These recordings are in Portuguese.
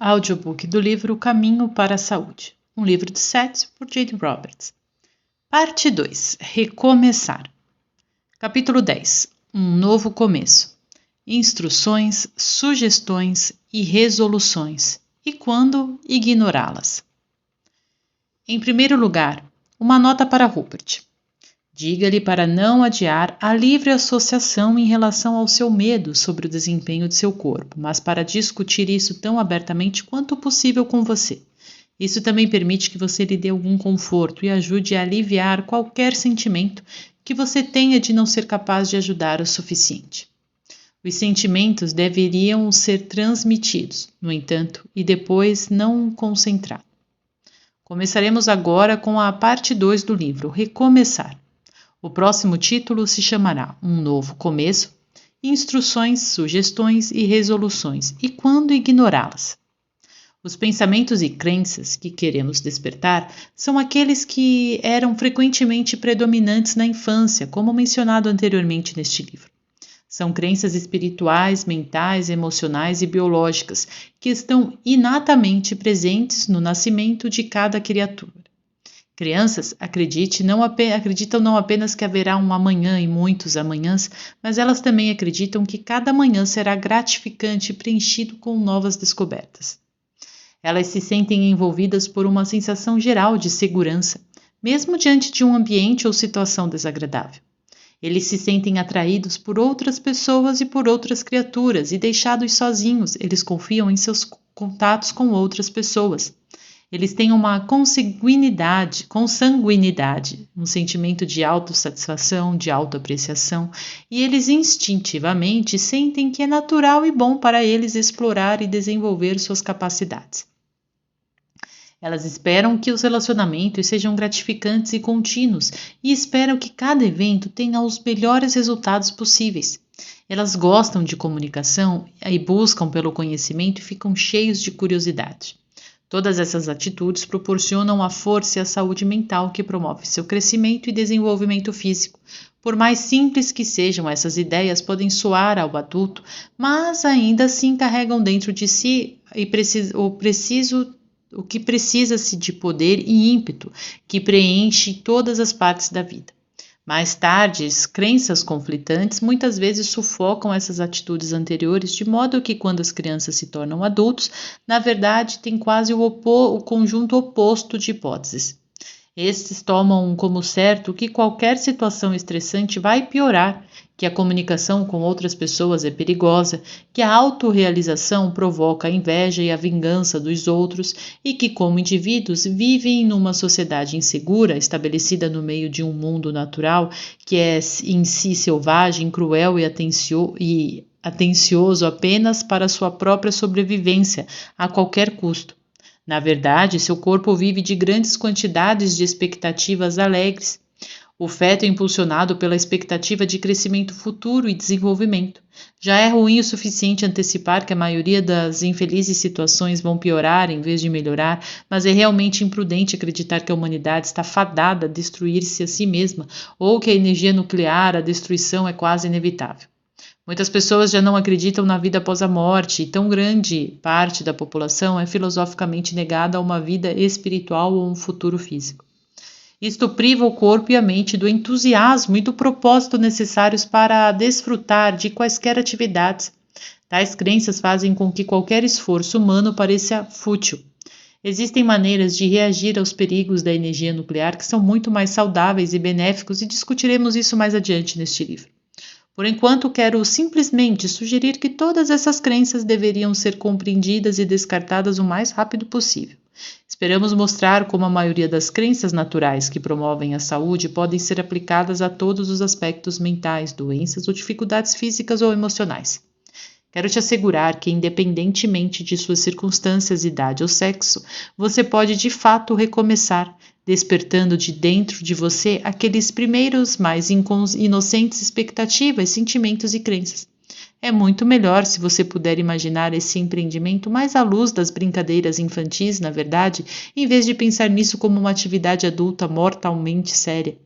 Audiobook do livro O Caminho para a Saúde, um livro de Seth por Jane Roberts. Parte 2. Recomeçar. Capítulo 10. Um novo começo. Instruções, sugestões e resoluções. E quando ignorá-las. Em primeiro lugar, uma nota para Rupert. Diga-lhe para não adiar a livre associação em relação ao seu medo sobre o desempenho de seu corpo, mas para discutir isso tão abertamente quanto possível com você. Isso também permite que você lhe dê algum conforto e ajude a aliviar qualquer sentimento que você tenha de não ser capaz de ajudar o suficiente. Os sentimentos deveriam ser transmitidos, no entanto, e depois não concentrados. Começaremos agora com a parte 2 do livro, Recomeçar. O próximo título se chamará Um Novo Começo, Instruções, Sugestões e Resoluções, e quando ignorá-las. Os pensamentos e crenças que queremos despertar são aqueles que eram frequentemente predominantes na infância, como mencionado anteriormente neste livro. São crenças espirituais, mentais, emocionais e biológicas que estão inatamente presentes no nascimento de cada criatura. Crianças acreditam não apenas que haverá um amanhã e muitos amanhãs, mas elas também acreditam que cada manhã será gratificante e preenchido com novas descobertas. Elas se sentem envolvidas por uma sensação geral de segurança, mesmo diante de um ambiente ou situação desagradável. Eles se sentem atraídos por outras pessoas e por outras criaturas, e deixados sozinhos, eles confiam em seus contatos com outras pessoas. Eles têm uma consanguinidade, um sentimento de autossatisfação, de autoapreciação, e eles instintivamente sentem que é natural e bom para eles explorar e desenvolver suas capacidades. Elas esperam que os relacionamentos sejam gratificantes e contínuos e esperam que cada evento tenha os melhores resultados possíveis. Elas gostam de comunicação e buscam pelo conhecimento e ficam cheios de curiosidade. Todas essas atitudes proporcionam a força e a saúde mental que promove seu crescimento e desenvolvimento físico. Por mais simples que sejam essas ideias, podem soar ao adulto, mas ainda assim carregam dentro de si o que precisa-se de poder e ímpeto que preenche todas as partes da vida. Mais tarde, as crenças conflitantes muitas vezes sufocam essas atitudes anteriores, de modo que quando as crianças se tornam adultos, na verdade têm quase o conjunto oposto de hipóteses. Estes tomam como certo que qualquer situação estressante vai piorar, que a comunicação com outras pessoas é perigosa, que a autorrealização provoca a inveja e a vingança dos outros e que, como indivíduos, vivem numa sociedade insegura, estabelecida no meio de um mundo natural que é em si selvagem, cruel e atencioso apenas para sua própria sobrevivência, a qualquer custo. Na verdade, seu corpo vive de grandes quantidades de expectativas alegres. O feto é impulsionado pela expectativa de crescimento futuro e desenvolvimento. Já é ruim o suficiente antecipar que a maioria das infelizes situações vão piorar em vez de melhorar, mas é realmente imprudente acreditar que a humanidade está fadada a destruir-se a si mesma ou que a energia nuclear, a destruição é quase inevitável. Muitas pessoas já não acreditam na vida após a morte e tão grande parte da população é filosoficamente negada a uma vida espiritual ou um futuro físico. Isto priva o corpo e a mente do entusiasmo e do propósito necessários para desfrutar de quaisquer atividades. Tais crenças fazem com que qualquer esforço humano pareça fútil. Existem maneiras de reagir aos perigos da energia nuclear que são muito mais saudáveis e benéficos e discutiremos isso mais adiante neste livro. Por enquanto, quero simplesmente sugerir que todas essas crenças deveriam ser compreendidas e descartadas o mais rápido possível. Esperamos mostrar como a maioria das crenças naturais que promovem a saúde podem ser aplicadas a todos os aspectos mentais, doenças ou dificuldades físicas ou emocionais. Quero te assegurar que, independentemente de suas circunstâncias, idade ou sexo, você pode de fato recomeçar, despertando de dentro de você aqueles primeiros mais inocentes expectativas, sentimentos e crenças. É muito melhor se você puder imaginar esse empreendimento mais à luz das brincadeiras infantis, na verdade, em vez de pensar nisso como uma atividade adulta mortalmente séria.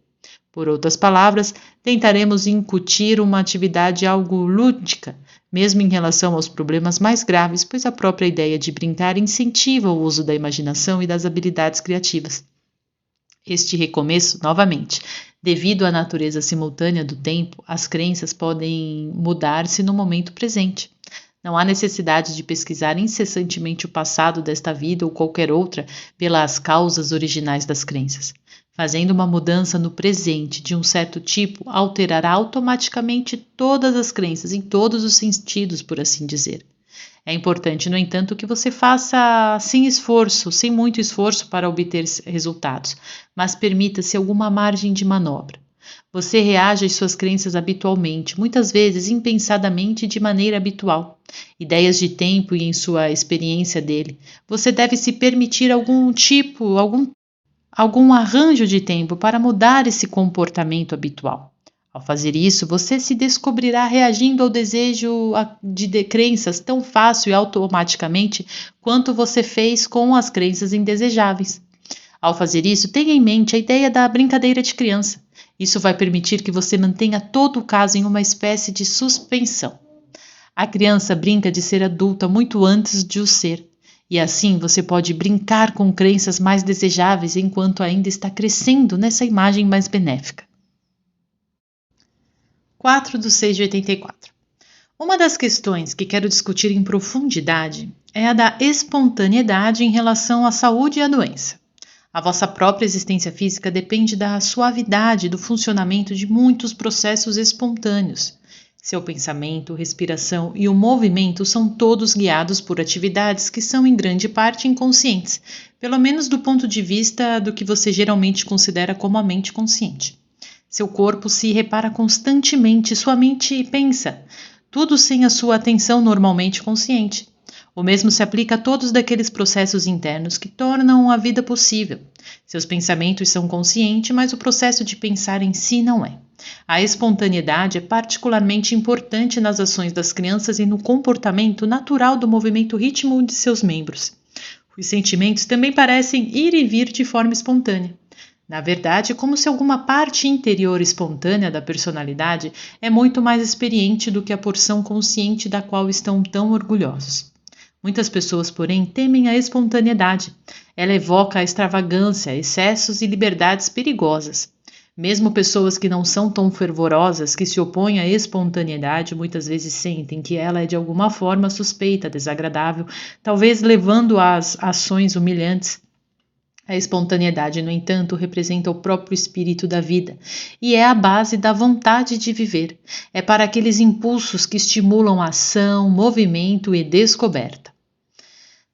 Por outras palavras, tentaremos incutir uma atividade algo lúdica, mesmo em relação aos problemas mais graves, pois a própria ideia de brincar incentiva o uso da imaginação e das habilidades criativas. Este recomeço, novamente, devido à natureza simultânea do tempo, as crenças podem mudar-se no momento presente. Não há necessidade de pesquisar incessantemente o passado desta vida ou qualquer outra pelas causas originais das crenças. Fazendo uma mudança no presente de um certo tipo alterará automaticamente todas as crenças em todos os sentidos, por assim dizer. É importante, no entanto, que você faça sem esforço, sem muito esforço para obter resultados, mas permita-se alguma margem de manobra. Você reage às suas crenças habitualmente, muitas vezes impensadamente e de maneira habitual. Ideias de tempo e em sua experiência dele. Você deve se permitir algum arranjo de tempo para mudar esse comportamento habitual. Ao fazer isso, você se descobrirá reagindo ao desejo de crenças tão fácil e automaticamente quanto você fez com as crenças indesejáveis. Ao fazer isso, tenha em mente a ideia da brincadeira de criança. Isso vai permitir que você mantenha todo o caso em uma espécie de suspensão. A criança brinca de ser adulta muito antes de o ser, e assim você pode brincar com crenças mais desejáveis enquanto ainda está crescendo nessa imagem mais benéfica. 4 de 6 de 84. Uma das questões que quero discutir em profundidade é a da espontaneidade em relação à saúde e à doença. A vossa própria existência física depende da suavidade do funcionamento de muitos processos espontâneos. Seu pensamento, respiração e o movimento são todos guiados por atividades que são em grande parte inconscientes, pelo menos do ponto de vista do que você geralmente considera como a mente consciente. Seu corpo se repara constantemente, sua mente pensa, tudo sem a sua atenção normalmente consciente. O mesmo se aplica a todos daqueles processos internos que tornam a vida possível. Seus pensamentos são conscientes, mas o processo de pensar em si não é. A espontaneidade é particularmente importante nas ações das crianças e no comportamento natural do movimento ritmo de seus membros. Os sentimentos também parecem ir e vir de forma espontânea. Na verdade, é como se alguma parte interior espontânea da personalidade é muito mais experiente do que a porção consciente da qual estão tão orgulhosos. Muitas pessoas, porém, temem a espontaneidade. Ela evoca a extravagância, excessos e liberdades perigosas. Mesmo pessoas que não são tão fervorosas, que se opõem à espontaneidade, muitas vezes sentem que ela é de alguma forma suspeita, desagradável, talvez levando às ações humilhantes. A espontaneidade, no entanto, representa o próprio espírito da vida e é a base da vontade de viver. É para aqueles impulsos que estimulam ação, movimento e descoberta.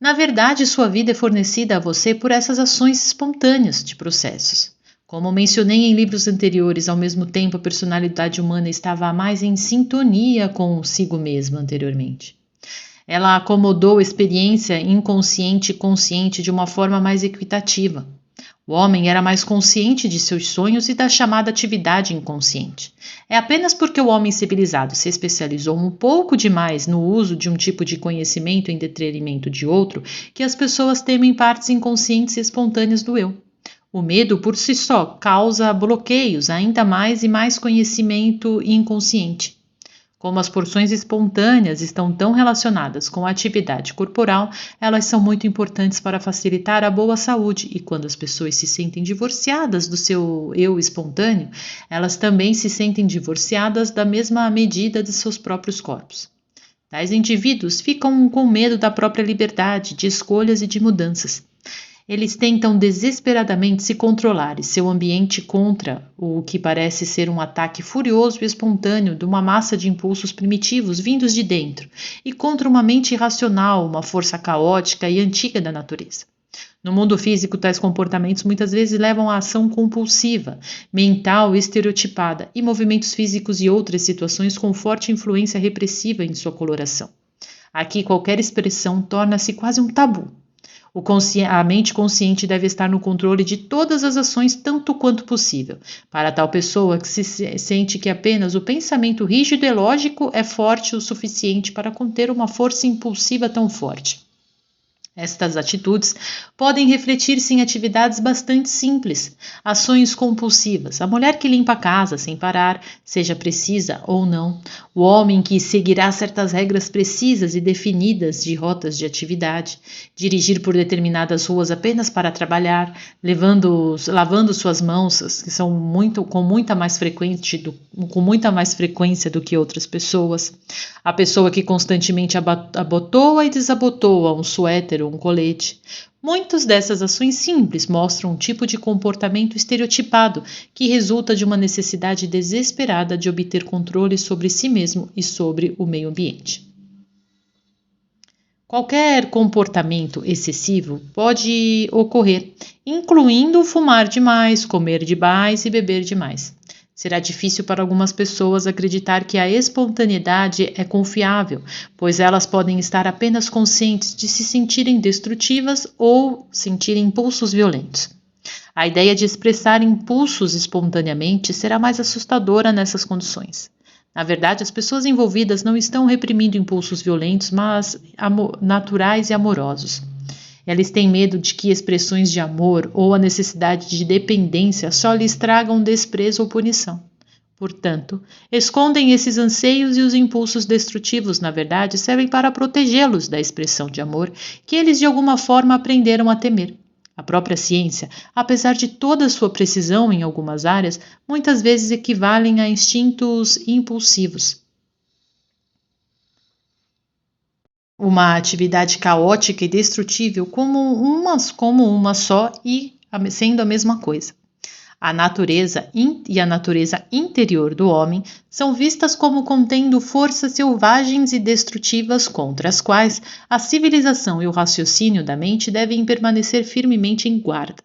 Na verdade, sua vida é fornecida a você por essas ações espontâneas de processos. Como mencionei em livros anteriores, ao mesmo tempo a personalidade humana estava mais em sintonia consigo mesma anteriormente. Ela acomodou a experiência inconsciente e consciente de uma forma mais equitativa. O homem era mais consciente de seus sonhos e da chamada atividade inconsciente. É apenas porque o homem civilizado se especializou um pouco demais no uso de um tipo de conhecimento em detrimento de outro que as pessoas temem partes inconscientes e espontâneas do eu. O medo por si só causa bloqueios, ainda mais e mais conhecimento inconsciente. Como as porções espontâneas estão tão relacionadas com a atividade corporal, elas são muito importantes para facilitar a boa saúde e quando as pessoas se sentem divorciadas do seu eu espontâneo, elas também se sentem divorciadas da mesma medida de seus próprios corpos. Tais indivíduos ficam com medo da própria liberdade, de escolhas e de mudanças. Eles tentam desesperadamente se controlar e seu ambiente contra o que parece ser um ataque furioso e espontâneo de uma massa de impulsos primitivos vindos de dentro e contra uma mente irracional, uma força caótica e antiga da natureza. No mundo físico, tais comportamentos muitas vezes levam à ação compulsiva, mental e estereotipada e movimentos físicos e outras situações com forte influência repressiva em sua coloração. Aqui, qualquer expressão torna-se quase um tabu. A mente consciente deve estar no controle de todas as ações tanto quanto possível. Para tal pessoa que se sente que apenas o pensamento rígido e lógico é forte o suficiente para conter uma força impulsiva tão forte. Estas atitudes podem refletir-se em atividades bastante simples, ações compulsivas, a mulher que limpa a casa sem parar, seja precisa ou não, o homem que seguirá certas regras precisas e definidas de rotas de atividade, dirigir por determinadas ruas apenas para trabalhar, lavando suas mãos, que são com muita mais frequência do que outras pessoas, a pessoa que constantemente abotoa e desabotoa um suéter ou um colete. Muitas dessas ações simples mostram um tipo de comportamento estereotipado que resulta de uma necessidade desesperada de obter controle sobre si mesmo e sobre o meio ambiente. Qualquer comportamento excessivo pode ocorrer, incluindo fumar demais, comer demais e beber demais. Será difícil para algumas pessoas acreditar que a espontaneidade é confiável, pois elas podem estar apenas conscientes de se sentirem destrutivas ou sentirem impulsos violentos. A ideia de expressar impulsos espontaneamente será mais assustadora nessas condições. Na verdade, as pessoas envolvidas não estão reprimindo impulsos violentos, mas naturais e amorosos. Elas têm medo de que expressões de amor ou a necessidade de dependência só lhes tragam desprezo ou punição. Portanto, escondem esses anseios e os impulsos destrutivos, na verdade, servem para protegê-los da expressão de amor que eles de alguma forma aprenderam a temer. A própria ciência, apesar de toda a sua precisão em algumas áreas, muitas vezes equivalem a instintos impulsivos. Uma atividade caótica e destrutível como uma só e sendo a mesma coisa. A natureza e a natureza interior do homem são vistas como contendo forças selvagens e destrutivas contra as quais a civilização e o raciocínio da mente devem permanecer firmemente em guarda.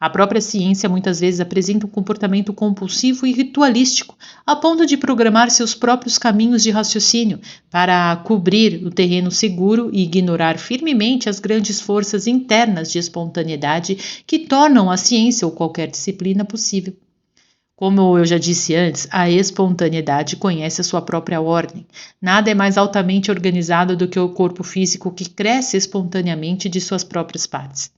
A própria ciência muitas vezes apresenta um comportamento compulsivo e ritualístico, a ponto de programar seus próprios caminhos de raciocínio para cobrir o terreno seguro e ignorar firmemente as grandes forças internas de espontaneidade que tornam a ciência ou qualquer disciplina possível. Como eu já disse antes, a espontaneidade conhece a sua própria ordem. Nada é mais altamente organizado do que o corpo físico que cresce espontaneamente de suas próprias partes.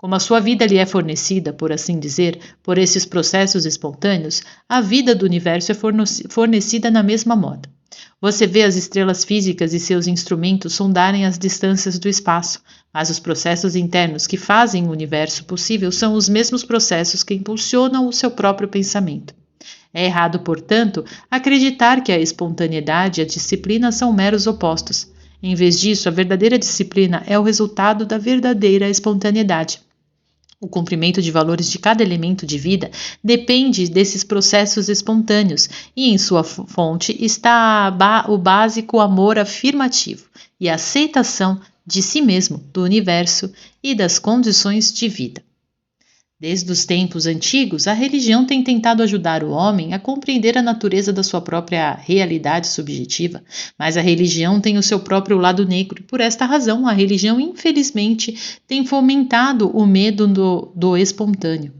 Como a sua vida lhe é fornecida, por assim dizer, por esses processos espontâneos, a vida do universo é fornecida na mesma moda. Você vê as estrelas físicas e seus instrumentos sondarem as distâncias do espaço, mas os processos internos que fazem o universo possível são os mesmos processos que impulsionam o seu próprio pensamento. É errado, portanto, acreditar que a espontaneidade e a disciplina são meros opostos. Em vez disso, a verdadeira disciplina é o resultado da verdadeira espontaneidade. O cumprimento de valores de cada elemento de vida depende desses processos espontâneos e em sua fonte está o básico amor afirmativo e a aceitação de si mesmo, do universo e das condições de vida. Desde os tempos antigos, a religião tem tentado ajudar o homem a compreender a natureza da sua própria realidade subjetiva, mas a religião tem o seu próprio lado negro e, por esta razão, a religião, infelizmente, tem fomentado o medo do espontâneo.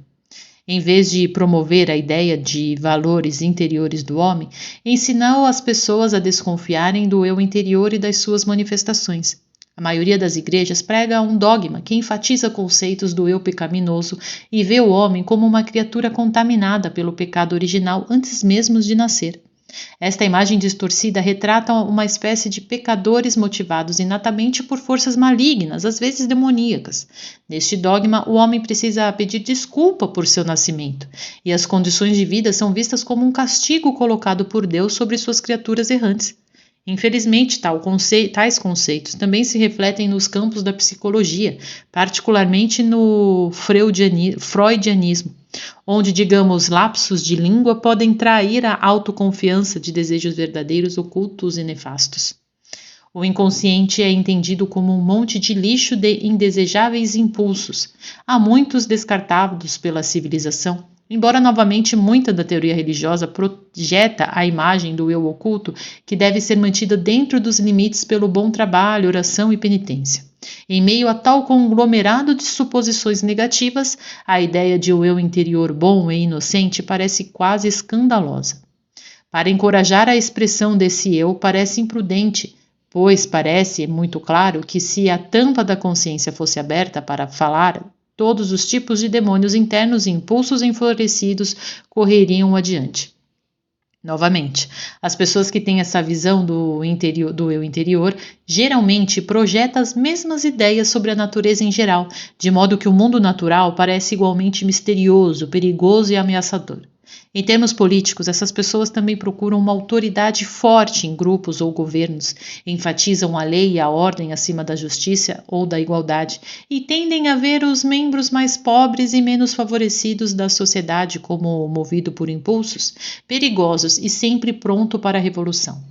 Em vez de promover a ideia de valores interiores do homem, ensinou as pessoas a desconfiarem do eu interior e das suas manifestações. A maioria das igrejas prega um dogma que enfatiza conceitos do eu pecaminoso e vê o homem como uma criatura contaminada pelo pecado original antes mesmo de nascer. Esta imagem distorcida retrata uma espécie de pecadores motivados inatamente por forças malignas, às vezes demoníacas. Neste dogma, o homem precisa pedir desculpa por seu nascimento, e as condições de vida são vistas como um castigo colocado por Deus sobre suas criaturas errantes. Infelizmente, tais conceitos também se refletem nos campos da psicologia, particularmente no freudianismo, onde, digamos, lapsos de língua podem trair a autoconfiança de desejos verdadeiros, ocultos e nefastos. O inconsciente é entendido como um monte de lixo de indesejáveis impulsos, há muitos descartados pela civilização. Embora novamente muita da teoria religiosa projeta a imagem do eu oculto que deve ser mantida dentro dos limites pelo bom trabalho, oração e penitência. Em meio a tal conglomerado de suposições negativas, a ideia de um eu interior bom e inocente parece quase escandalosa. Para encorajar a expressão desse eu parece imprudente pois parece muito claro que se a tampa da consciência fosse aberta para falar, todos os tipos de demônios internos e impulsos enfurecidos correriam adiante. Novamente, as pessoas que têm essa visão do eu interior geralmente projetam as mesmas ideias sobre a natureza em geral, de modo que o mundo natural parece igualmente misterioso, perigoso e ameaçador. Em termos políticos, essas pessoas também procuram uma autoridade forte em grupos ou governos, enfatizam a lei e a ordem acima da justiça ou da igualdade e tendem a ver os membros mais pobres e menos favorecidos da sociedade como movido por impulsos perigosos e sempre pronto para a revolução.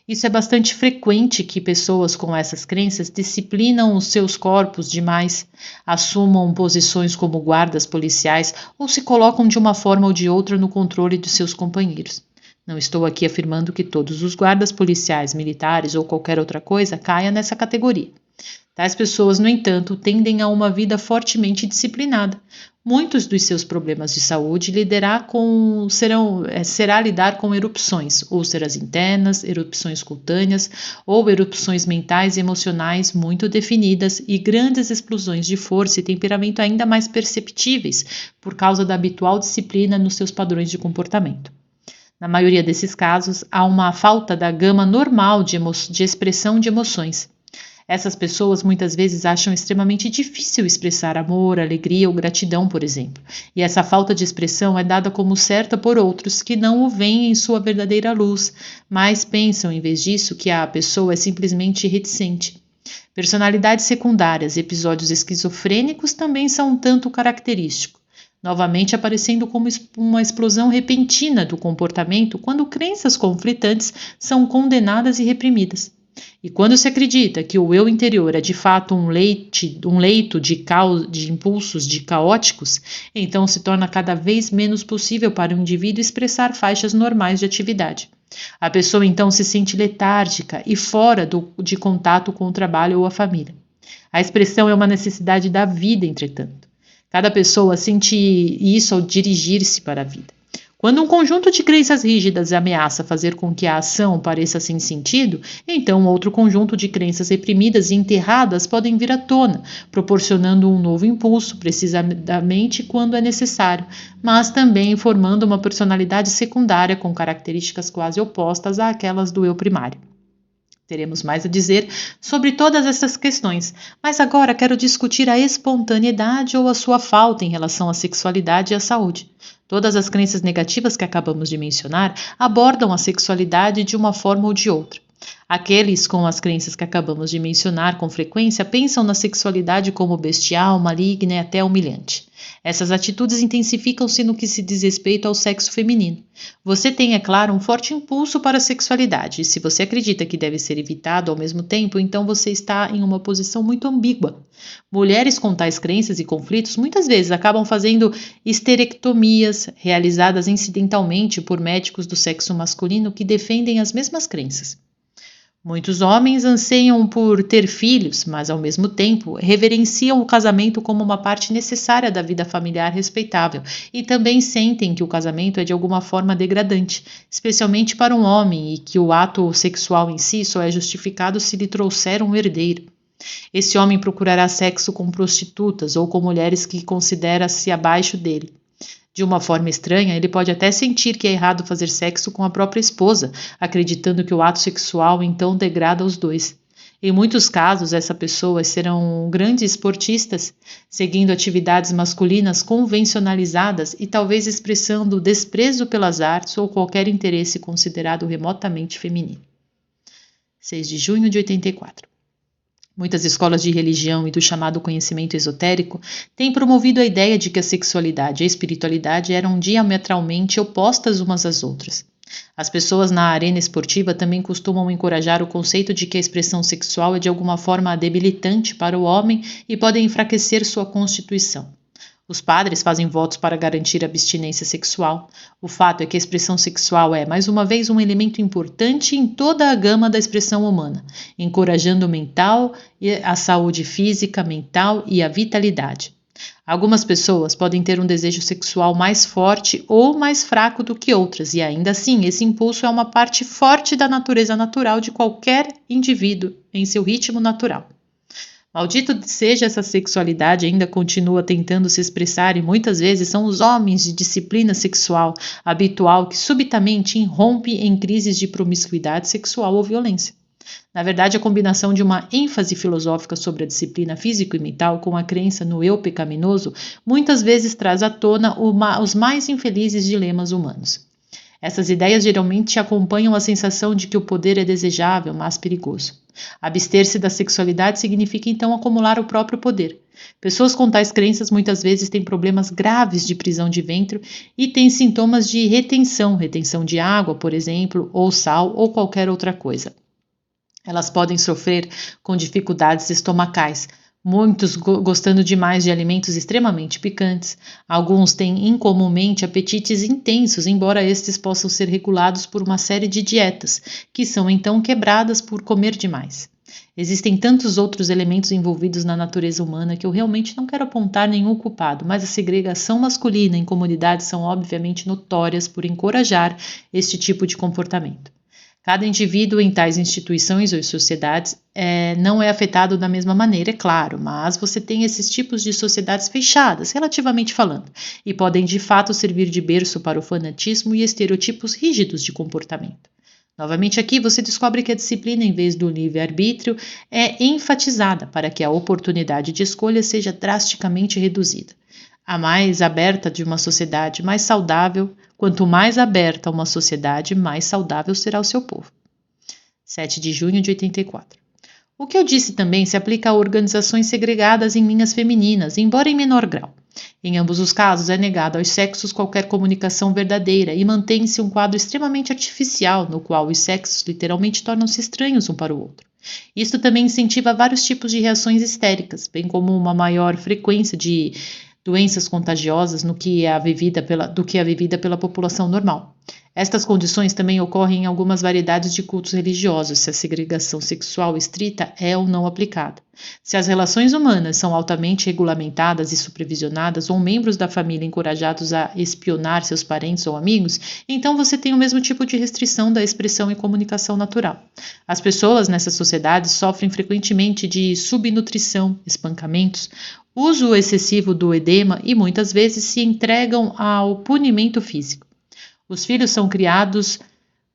Isso é bastante frequente que pessoas com essas crenças disciplinam os seus corpos demais, assumam posições como guardas policiais ou se colocam de uma forma ou de outra no controle de seus companheiros. Não estou aqui afirmando que todos os guardas policiais, militares ou qualquer outra coisa caia nessa categoria. Tais pessoas, no entanto, tendem a uma vida fortemente disciplinada. Muitos dos seus problemas de saúde será lidar com erupções, úlceras internas, erupções cutâneas ou erupções mentais e emocionais muito definidas e grandes explosões de força e temperamento ainda mais perceptíveis por causa da habitual disciplina nos seus padrões de comportamento. Na maioria desses casos, há uma falta da gama normal de expressão de emoções. Essas pessoas muitas vezes acham extremamente difícil expressar amor, alegria ou gratidão, por exemplo, e essa falta de expressão é dada como certa por outros que não o veem em sua verdadeira luz, mas pensam, em vez disso, que a pessoa é simplesmente reticente. Personalidades secundárias e episódios esquizofrênicos também são um tanto característicos, novamente aparecendo como uma explosão repentina do comportamento quando crenças conflitantes são condenadas e reprimidas. E quando se acredita que o eu interior é de fato um leito de impulsos caóticos, então se torna cada vez menos possível para o indivíduo expressar faixas normais de atividade. A pessoa então se sente letárgica e fora de contato com o trabalho ou a família. A expressão é uma necessidade da vida, entretanto. Cada pessoa sente isso ao dirigir-se para a vida. Quando um conjunto de crenças rígidas ameaça fazer com que a ação pareça sem sentido, então outro conjunto de crenças reprimidas e enterradas podem vir à tona, proporcionando um novo impulso, precisamente quando é necessário, mas também formando uma personalidade secundária com características quase opostas àquelas do eu primário. Teremos mais a dizer sobre todas essas questões, mas agora quero discutir a espontaneidade ou a sua falta em relação à sexualidade e à saúde. Todas as crenças negativas que acabamos de mencionar abordam a sexualidade de uma forma ou de outra. Aqueles com as crenças que acabamos de mencionar com frequência pensam na sexualidade como bestial, maligna e até humilhante. Essas atitudes intensificam-se no que se diz respeito ao sexo feminino. Você tem, é claro, um forte impulso para a sexualidade, e se você acredita que deve ser evitado ao mesmo tempo, então você está em uma posição muito ambígua. Mulheres com tais crenças e conflitos muitas vezes acabam fazendo histerectomias realizadas incidentalmente por médicos do sexo masculino que defendem as mesmas crenças. Muitos homens anseiam por ter filhos, mas ao mesmo tempo reverenciam o casamento como uma parte necessária da vida familiar respeitável e também sentem que o casamento é de alguma forma degradante, especialmente para um homem, e que o ato sexual em si só é justificado se lhe trouxer um herdeiro. Esse homem procurará sexo com prostitutas ou com mulheres que considera-se abaixo dele. De uma forma estranha, ele pode até sentir que é errado fazer sexo com a própria esposa, acreditando que o ato sexual então degrada os dois. Em muitos casos, essas pessoas serão grandes esportistas, seguindo atividades masculinas convencionalizadas e talvez expressando desprezo pelas artes ou qualquer interesse considerado remotamente feminino. 6 de junho de 84. Muitas escolas de religião e do chamado conhecimento esotérico têm promovido a ideia de que a sexualidade e a espiritualidade eram diametralmente opostas umas às outras. As pessoas na arena esportiva também costumam encorajar o conceito de que a expressão sexual é de alguma forma debilitante para o homem e pode enfraquecer sua constituição. Os padres fazem votos para garantir a abstinência sexual. O fato é que a expressão sexual é, mais uma vez, um elemento importante em toda a gama da expressão humana, encorajando a saúde física, mental e a vitalidade. Algumas pessoas podem ter um desejo sexual mais forte ou mais fraco do que outras, e ainda assim, esse impulso é uma parte forte da natureza natural de qualquer indivíduo em seu ritmo natural. Maldito seja essa sexualidade, ainda continua tentando se expressar, e muitas vezes são os homens de disciplina sexual habitual que subitamente irrompem em crises de promiscuidade sexual ou violência. Na verdade, a combinação de uma ênfase filosófica sobre a disciplina físico e mental com a crença no eu pecaminoso muitas vezes traz à tona os mais infelizes dilemas humanos. Essas ideias geralmente acompanham a sensação de que o poder é desejável, mas perigoso. Abster-se da sexualidade significa então acumular o próprio poder. Pessoas com tais crenças muitas vezes têm problemas graves de prisão de ventre e têm sintomas de retenção de água, por exemplo, ou sal ou qualquer outra coisa. Elas podem sofrer com dificuldades estomacais, muitos gostando demais de alimentos extremamente picantes. Alguns têm incomumente apetites intensos, embora estes possam ser regulados por uma série de dietas, que são então quebradas por comer demais. Existem tantos outros elementos envolvidos na natureza humana que eu realmente não quero apontar nenhum culpado, mas a segregação masculina em comunidades são obviamente notórias por encorajar este tipo de comportamento. Cada indivíduo em tais instituições ou sociedades não é afetado da mesma maneira, é claro, mas você tem esses tipos de sociedades fechadas, relativamente falando, e podem de fato servir de berço para o fanatismo e estereotipos rígidos de comportamento. Novamente aqui você descobre que a disciplina, em vez do livre-arbítrio, é enfatizada para que a oportunidade de escolha seja drasticamente reduzida. A mais aberta de uma sociedade mais saudável, quanto mais aberta uma sociedade, mais saudável será o seu povo. 7 de junho de 84. O que eu disse também se aplica a organizações segregadas em linhas femininas, embora em menor grau. Em ambos os casos, é negado aos sexos qualquer comunicação verdadeira e mantém-se um quadro extremamente artificial, no qual os sexos literalmente tornam-se estranhos um para o outro. Isto também incentiva vários tipos de reações histéricas, bem como uma maior frequência de doenças contagiosas do que é vivida pela população normal. Estas condições também ocorrem em algumas variedades de cultos religiosos, se a segregação sexual estrita é ou não aplicada. Se as relações humanas são altamente regulamentadas e supervisionadas, ou membros da família encorajados a espionar seus parentes ou amigos, então você tem o mesmo tipo de restrição da expressão e comunicação natural. As pessoas nessas sociedades sofrem frequentemente de subnutrição, espancamentos, uso excessivo do edema e muitas vezes se entregam ao punimento físico. Os filhos são criados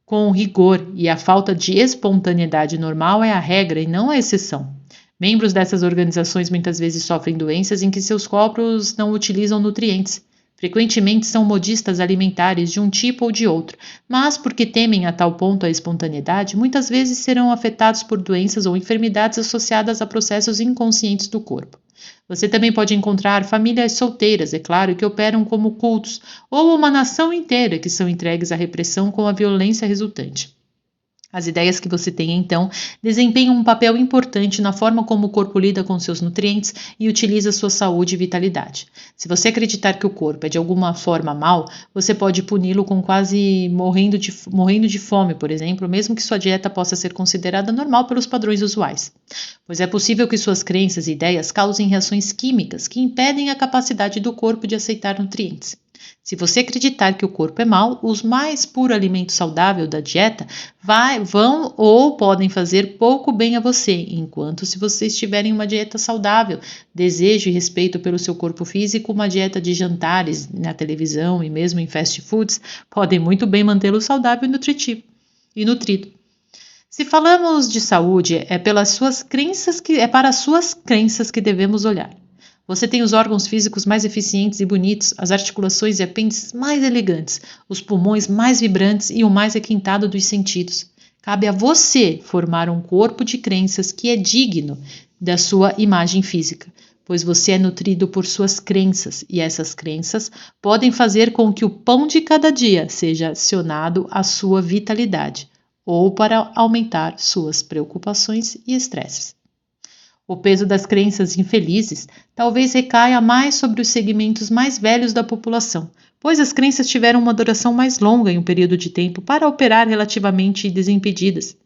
com rigor e a falta de espontaneidade normal é a regra e não a exceção. Membros dessas organizações muitas vezes sofrem doenças em que seus corpos não utilizam nutrientes. Frequentemente são modistas alimentares de um tipo ou de outro, mas porque temem a tal ponto a espontaneidade, muitas vezes serão afetados por doenças ou enfermidades associadas a processos inconscientes do corpo. Você também pode encontrar famílias solteiras, é claro, que operam como cultos, ou uma nação inteira que são entregues à repressão com a violência resultante. As ideias que você tem, então, desempenham um papel importante na forma como o corpo lida com seus nutrientes e utiliza sua saúde e vitalidade. Se você acreditar que o corpo é de alguma forma mau, você pode puni-lo com quase morrendo de fome, por exemplo, mesmo que sua dieta possa ser considerada normal pelos padrões usuais. Pois é possível que suas crenças e ideias causem reações químicas que impedem a capacidade do corpo de aceitar nutrientes. Se você acreditar que o corpo é mau, os mais puro alimento saudável da dieta vão ou podem fazer pouco bem a você, enquanto se você estiver em uma dieta saudável, desejo e respeito pelo seu corpo físico, uma dieta de jantares na televisão e mesmo em fast foods podem muito bem mantê-lo saudável e nutrido. Se falamos de saúde, é para as suas crenças que devemos olhar. Você tem os órgãos físicos mais eficientes e bonitos, as articulações e apêndices mais elegantes, os pulmões mais vibrantes e o mais requintado dos sentidos. Cabe a você formar um corpo de crenças que é digno da sua imagem física, pois você é nutrido por suas crenças e essas crenças podem fazer com que o pão de cada dia seja acionado à sua vitalidade ou para aumentar suas preocupações e estresses. O peso das crenças infelizes talvez recaia mais sobre os segmentos mais velhos da população, pois as crenças tiveram uma duração mais longa em um período de tempo para operar relativamente desimpedidas.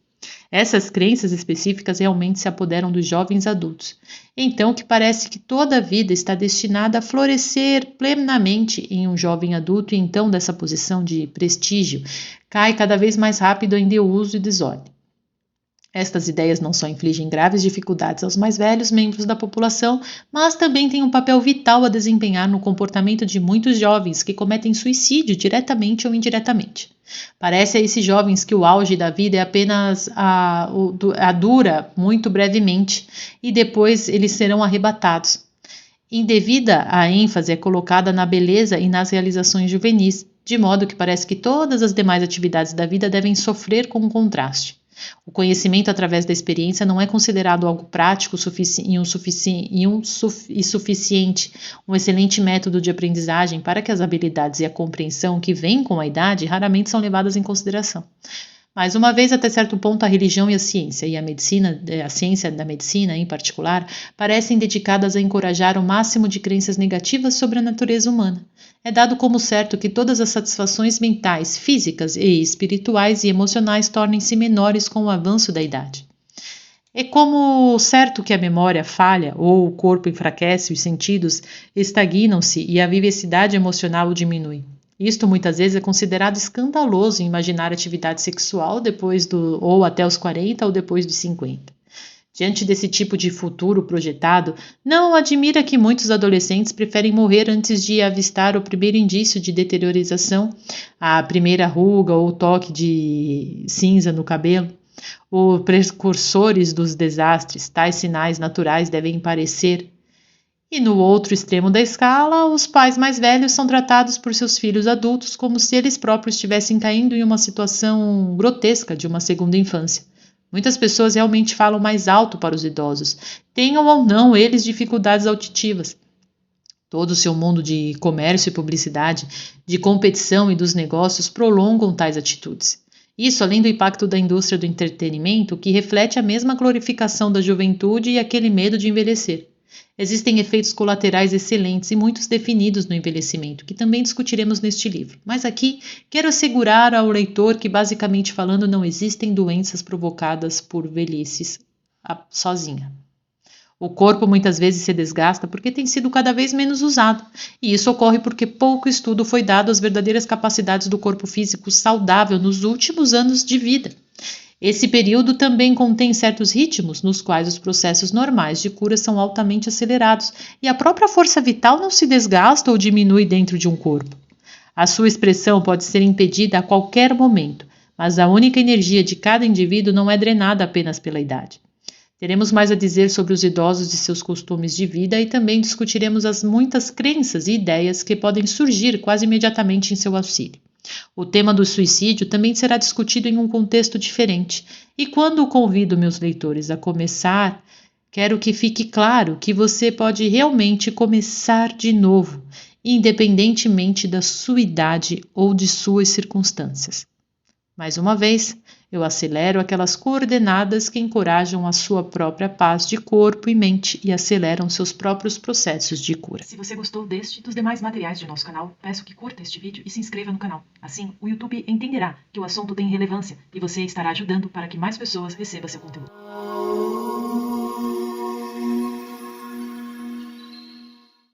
Essas crenças específicas realmente se apoderam dos jovens adultos. Então, que parece que toda a vida está destinada a florescer plenamente em um jovem adulto e então dessa posição de prestígio cai cada vez mais rápido em deuso e desordem. Estas ideias não só infligem graves dificuldades aos mais velhos membros da população, mas também têm um papel vital a desempenhar no comportamento de muitos jovens que cometem suicídio diretamente ou indiretamente. Parece a esses jovens que o auge da vida é apenas a dura muito brevemente e depois eles serão arrebatados. Indevida a ênfase é colocada na beleza e nas realizações juvenis, de modo que parece que todas as demais atividades da vida devem sofrer com um contraste. O conhecimento através da experiência não é considerado algo prático e suficiente, um excelente método de aprendizagem para que as habilidades e a compreensão que vêm com a idade raramente são levadas em consideração. Mais uma vez, até certo ponto, a religião e a medicina, a ciência da medicina em particular, parecem dedicadas a encorajar o máximo de crenças negativas sobre a natureza humana. É dado como certo que todas as satisfações mentais, físicas e espirituais e emocionais tornem-se menores com o avanço da idade. É como certo que a memória falha ou o corpo enfraquece, os sentidos estagnam-se e a vivacidade emocional diminui. Isto muitas vezes é considerado escandaloso em imaginar atividade sexual ou até os 40 ou depois dos 50. Diante desse tipo de futuro projetado, não admira que muitos adolescentes preferem morrer antes de avistar o primeiro indício de deteriorização, a primeira ruga ou toque de cinza no cabelo. Os precursores dos desastres, tais sinais naturais devem parecer. E no outro extremo da escala, os pais mais velhos são tratados por seus filhos adultos como se eles próprios estivessem caindo em uma situação grotesca de uma segunda infância. Muitas pessoas realmente falam mais alto para os idosos, tenham ou não eles dificuldades auditivas. Todo o seu mundo de comércio e publicidade, de competição e dos negócios prolongam tais atitudes. Isso além do impacto da indústria do entretenimento, que reflete a mesma glorificação da juventude e aquele medo de envelhecer. Existem efeitos colaterais excelentes e muitos definidos no envelhecimento, que também discutiremos neste livro. Mas aqui quero assegurar ao leitor que, basicamente falando, não existem doenças provocadas por velhice sozinha. O corpo muitas vezes se desgasta porque tem sido cada vez menos usado, e isso ocorre porque pouco estudo foi dado às verdadeiras capacidades do corpo físico saudável nos últimos anos de vida. Esse período também contém certos ritmos nos quais os processos normais de cura são altamente acelerados e a própria força vital não se desgasta ou diminui dentro de um corpo. A sua expressão pode ser impedida a qualquer momento, mas a única energia de cada indivíduo não é drenada apenas pela idade. Teremos mais a dizer sobre os idosos e seus costumes de vida e também discutiremos as muitas crenças e ideias que podem surgir quase imediatamente em seu auxílio. O tema do suicídio também será discutido em um contexto diferente, e quando convido meus leitores a começar, quero que fique claro que você pode realmente começar de novo, independentemente da sua idade ou de suas circunstâncias. Mais uma vez, eu acelero aquelas coordenadas que encorajam a sua própria paz de corpo e mente e aceleram seus próprios processos de cura. Se você gostou deste e dos demais materiais de nosso canal, peço que curta este vídeo e se inscreva no canal. Assim, o YouTube entenderá que o assunto tem relevância e você estará ajudando para que mais pessoas recebam seu conteúdo.